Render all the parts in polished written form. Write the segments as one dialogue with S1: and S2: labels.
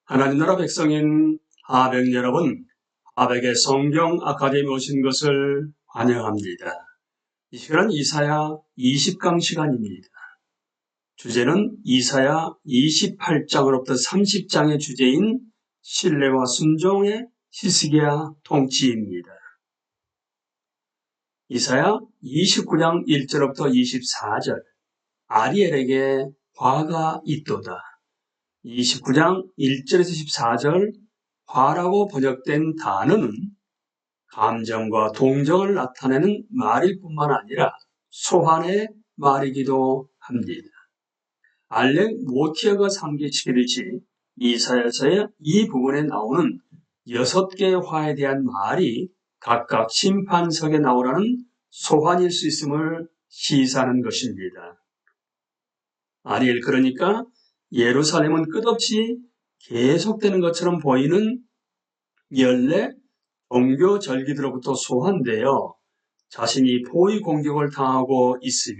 S1: 하나님 나라 백성인 하백 여러분, 하백의 성경 아카데미 오신 것을 환영합니다. 이 시간은 이사야 20강 시간입니다. 주제는 이사야 28장으로부터 30장의 주제인 신뢰와 순종의 히스기야 통치입니다. 이사야 29장 1절부터 24절, 아리엘에게 화가 있도다. 29장 1절에서 14절 화라고 번역된 단어는 감정과 동정을 나타내는 말일 뿐만 아니라 소환의 말이기도 합니다. 알렉 모티어가 상기시키듯이 이사야서의 이 부분에 나오는 6개의 화에 대한 말이 각각 심판석에 나오라는 소환일 수 있음을 시사하는 것입니다. 아리엘, 그러니까 예루살렘은 끝없이 계속되는 것처럼 보이는 연례, 종교 절기들로부터 소환되어 자신이 포위 공격을 당하고 있으며,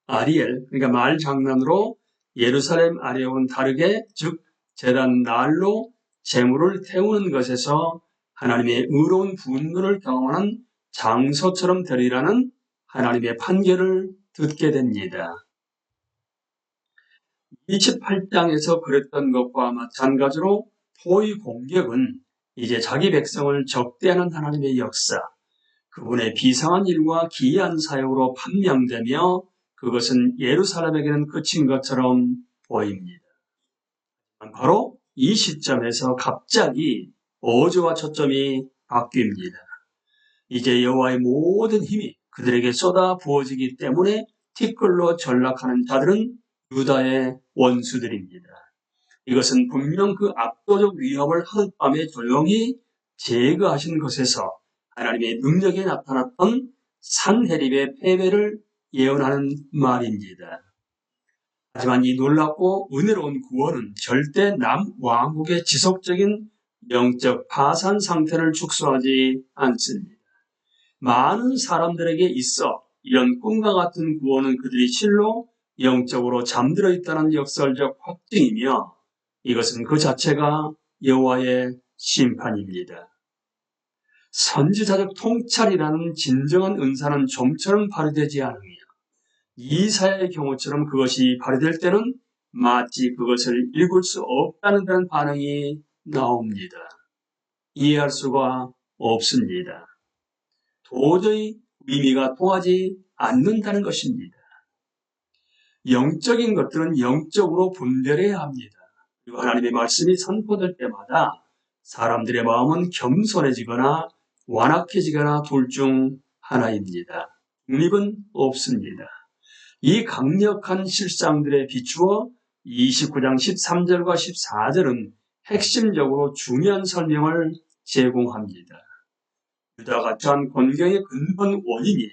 S1: 아리엘, 그러니까 말 장난으로 예루살렘 아래와는 다르게, 즉 제단 날로 제물을 태우는 것에서 하나님의 의로운 분노를 경험하는 장소처럼 되리라는 하나님의 판결을 듣게 됩니다. 28장에서 그랬던 것과 마찬가지로 포위 공격은 이제 자기 백성을 적대하는 하나님의 역사, 그분의 비상한 일과 기이한 사역으로 판명되며 그것은 예루살렘에게는 끝인 것처럼 보입니다. 바로 이 시점에서 갑자기 어조와 초점이 바뀝니다. 이제 여호와의 모든 힘이 그들에게 쏟아 부어지기 때문에 티끌로 전락하는 자들은 유다의 원수들입니다. 이것은 분명 그 압도적 위협을 하룻밤에 조용히 제거하신 것에서 하나님의 능력에 나타났던 산헤립의 패배를 예언하는 말입니다. 하지만 이 놀랍고 은혜로운 구원은 절대 남왕국의 지속적인 영적 파산 상태를 축소하지 않습니다. 많은 사람들에게 있어 이런 꿈과 같은 구원은 그들이 실로 영적으로 잠들어 있다는 역설적 확증이며, 이것은 그 자체가 여호와의 심판입니다. 선지자적 통찰이라는 진정한 은사는 좀처럼 발휘되지 않으며 이사야의 경우처럼 그것이 발휘될 때는 마치 그것을 읽을 수 없다는 그런 반응이 나옵니다. 이해할 수가 없습니다. 도저히 의미가 통하지 않는다는 것입니다. 영적인 것들은 영적으로 분별해야 합니다. 그리고 하나님의 말씀이 선포될 때마다 사람들의 마음은 겸손해지거나 완악해지거나 둘 중 하나입니다. 중립은 없습니다. 이 강력한 실상들에 비추어 29장 13절과 14절은 핵심적으로 중요한 설명을 제공합니다. 유다가 처한 곤경의 근본 원인이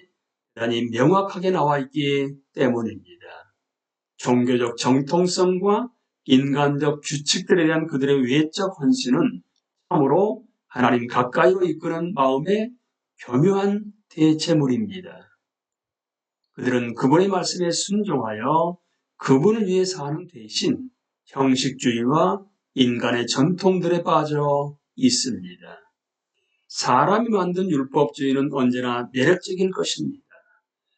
S1: 대단히 명확하게 나와 있기 때문입니다. 종교적 정통성과 인간적 규칙들에 대한 그들의 외적 헌신은 참으로 하나님 가까이로 이끄는 마음의 교묘한 대체물입니다. 그들은 그분의 말씀에 순종하여 그분을 위해 사는 대신 형식주의와 인간의 전통들에 빠져 있습니다. 사람이 만든 율법주의는 언제나 매력적일 것입니다.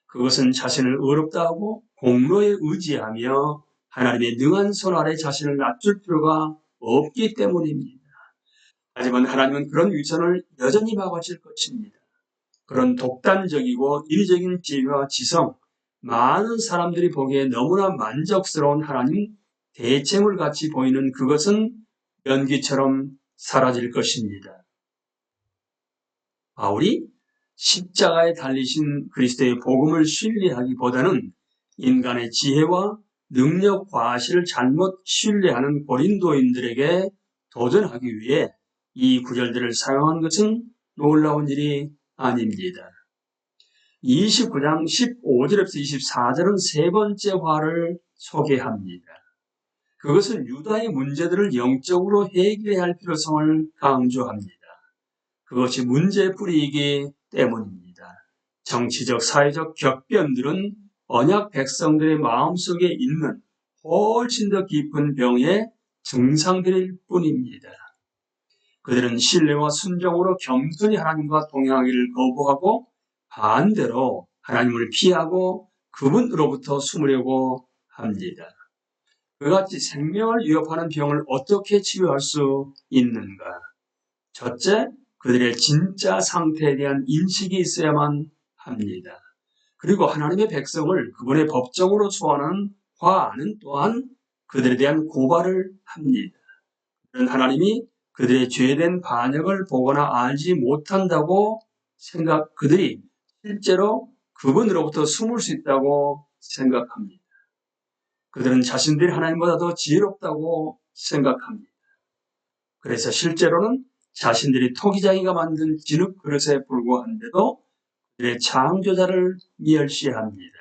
S1: 그것은 자신을 의롭다 하고 공로에 의지하며 하나님의 능한 손 아래 자신을 낮출 필요가 없기 때문입니다. 하지만 하나님은 그런 위선을 여전히 막으실 것입니다. 그런 독단적이고 인위적인 지혜와 지성, 많은 사람들이 보기에 너무나 만족스러운 하나님 대체물 같이 보이는 그것은 연기처럼 사라질 것입니다. 바울이 십자가에 달리신 그리스도의 복음을 신뢰하기보다는 인간의 지혜와 능력 과실을 잘못 신뢰하는 고린도인들에게 도전하기 위해 이 구절들을 사용한 것은 놀라운 일이 아닙니다. 29장 15절에서 24절은 세 번째 화를 소개합니다. 그것은 유다의 문제들을 영적으로 해결해야 할 필요성을 강조합니다. 그것이 문제의 뿌리이기 때문입니다. 정치적, 사회적 격변들은 언약 백성들의 마음속에 있는 훨씬 더 깊은 병에 증상들일 뿐입니다. 그들은 신뢰와 순종으로 겸손히 하나님과 동행하기를 거부하고 반대로 하나님을 피하고 그분으로부터 숨으려고 합니다. 그같이 생명을 위협하는 병을 어떻게 치유할 수 있는가? 첫째, 그들의 진짜 상태에 대한 인식이 있어야만 합니다. 그리고 하나님의 백성을 그분의 법정으로 소환하는 화는 또한 그들에 대한 고발을 합니다. 하나님이 그들의 죄된 반역을 보거나 알지 못한다고 그들이 실제로 그분으로부터 숨을 수 있다고 생각합니다. 그들은 자신들이 하나님보다 더 지혜롭다고 생각합니다. 그래서 실제로는 자신들이 토기장이가 만든 진흙 그릇에 불과한데도 그들의 창조자를 멸시합니다.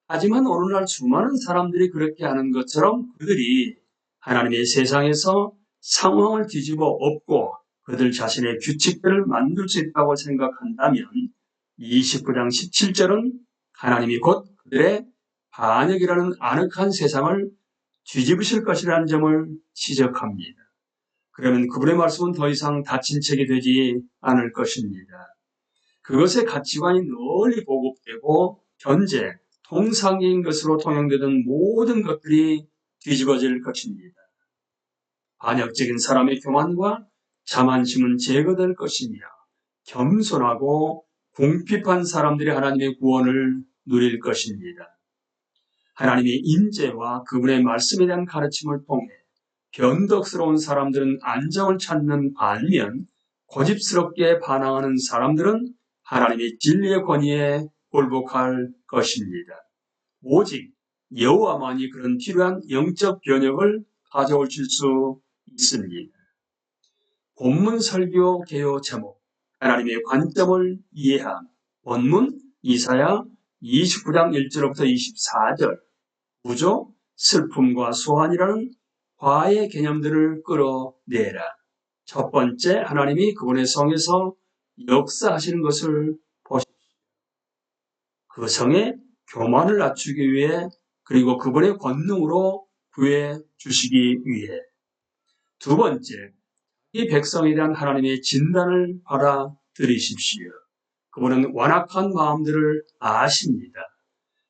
S1: 하지만 오늘날 수많은 사람들이 그렇게 하는 것처럼 그들이 하나님의 세상에서 상황을 뒤집어 엎고 그들 자신의 규칙들을 만들 수 있다고 생각한다면 29장 17절은 하나님이 곧 그들의 반역이라는 아늑한 세상을 뒤집으실 것이라는 점을 지적합니다. 그러면 그분의 말씀은 더 이상 닫힌 책이 되지 않을 것입니다. 그것의 가치관이 널리 보급되고 현재 통상적인 것으로 통용되던 모든 것들이 뒤집어질 것입니다. 반역적인 사람의 교만과 자만심은 제거될 것이며 겸손하고 궁핍한 사람들이 하나님의 구원을 누릴 것입니다. 하나님의 인재와 그분의 말씀에 대한 가르침을 통해 변덕스러운 사람들은 안정을 찾는 반면 고집스럽게 반항하는 사람들은 하나님의 진리의 권위에 굴복할 것입니다. 오직 여호와만이 그런 필요한 영적 변혁을 가져오실 수 있습니다. 본문 설교 개요 제목 하나님의 관점을 이해함. 본문 이사야 29장 1절부터 24절 구조 슬픔과 소환이라는 과의 개념들을 끌어내라. 첫 번째, 하나님이 그분의 성에서 역사하시는 것을 보십시오. 그 성에 교만을 낮추기 위해 그리고 그분의 권능으로 구해 주시기 위해. 두 번째, 이 백성에 대한 하나님의 진단을 받아들이십시오. 그분은 완악한 마음들을 아십니다.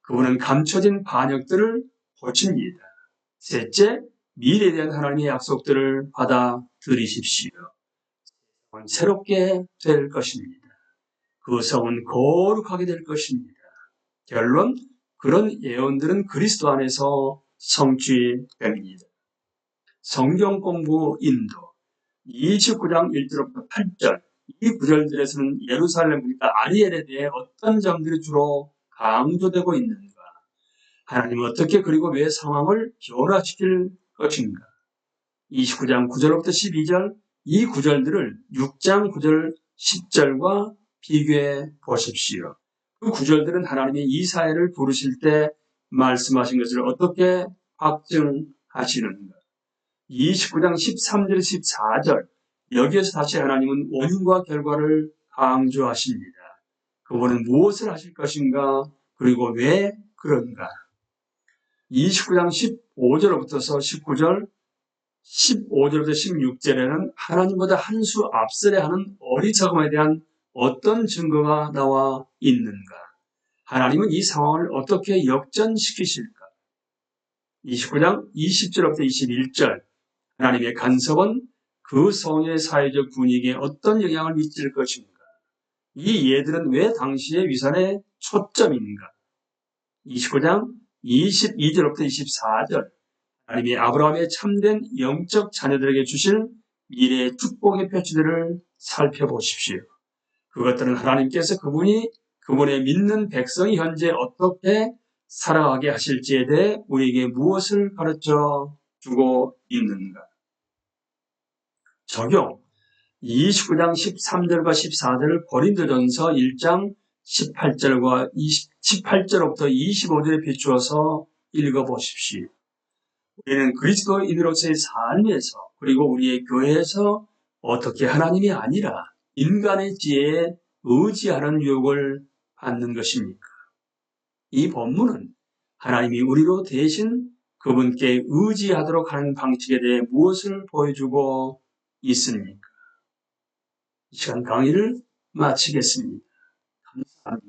S1: 그분은 감춰진 반역들을 고칩니다. 셋째, 미래에 대한 하나님의 약속들을 받아들이십시오. 새롭게 될 것입니다. 그 성은 거룩하게 될 것입니다. 결론, 그런 예언들은 그리스도 안에서 성취됩니다. 성경 공부 인도 29장 1절부터 8절 이 구절들에서는 예루살렘 그러니까 아리엘에 대해 어떤 점들이 주로 강조되고 있는가? 하나님은 어떻게 그리고 왜 상황을 변화시킬 것인가? 29장 9절부터 12절 이 구절들을 6장 9절 10절과 비교해 보십시오. 그 구절들은 하나님이 이사야를 부르실 때 말씀하신 것을 어떻게 확증하시는가? 29장 13절 14절 여기에서 다시 하나님은 원인과 결과를 강조하십니다. 그분은 무엇을 하실 것인가? 그리고 왜 그런가? 29장 15절부터서 19절 15절부터 16절에는 하나님보다 한 수 앞서려 하는 어리석음에 대한 어떤 증거가 나와 있는가? 하나님은 이 상황을 어떻게 역전시키실까? 29장 20절부터 21절 하나님의 간섭은 그 성의 사회적 분위기에 어떤 영향을 미칠 것인가? 이 예들은 왜 당시의 위선의 초점인가? 29장 22절부터 24절 하나님이 아브라함의 참된 영적 자녀들에게 주실 미래의 축복의 표시들을 살펴보십시오. 그것들은 하나님께서 그분의 믿는 백성이 현재 어떻게 살아가게 하실지에 대해 우리에게 무엇을 가르쳐 주고 있는가? 적용 29장 13절과 14절을 고린도전서 1장 18절부터 25절에 비추어서 읽어보십시오. 우리는 그리스도인으로서의 삶에서 그리고 우리의 교회에서 어떻게 하나님이 아니라 인간의 지혜에 의지하는 유혹을 받는 것입니까? 이 본문은 하나님이 우리로 대신 그분께 의지하도록 하는 방식에 대해 무엇을 보여주고 있습니까? 이 시간 강의를 마치겠습니다. 감사합니다.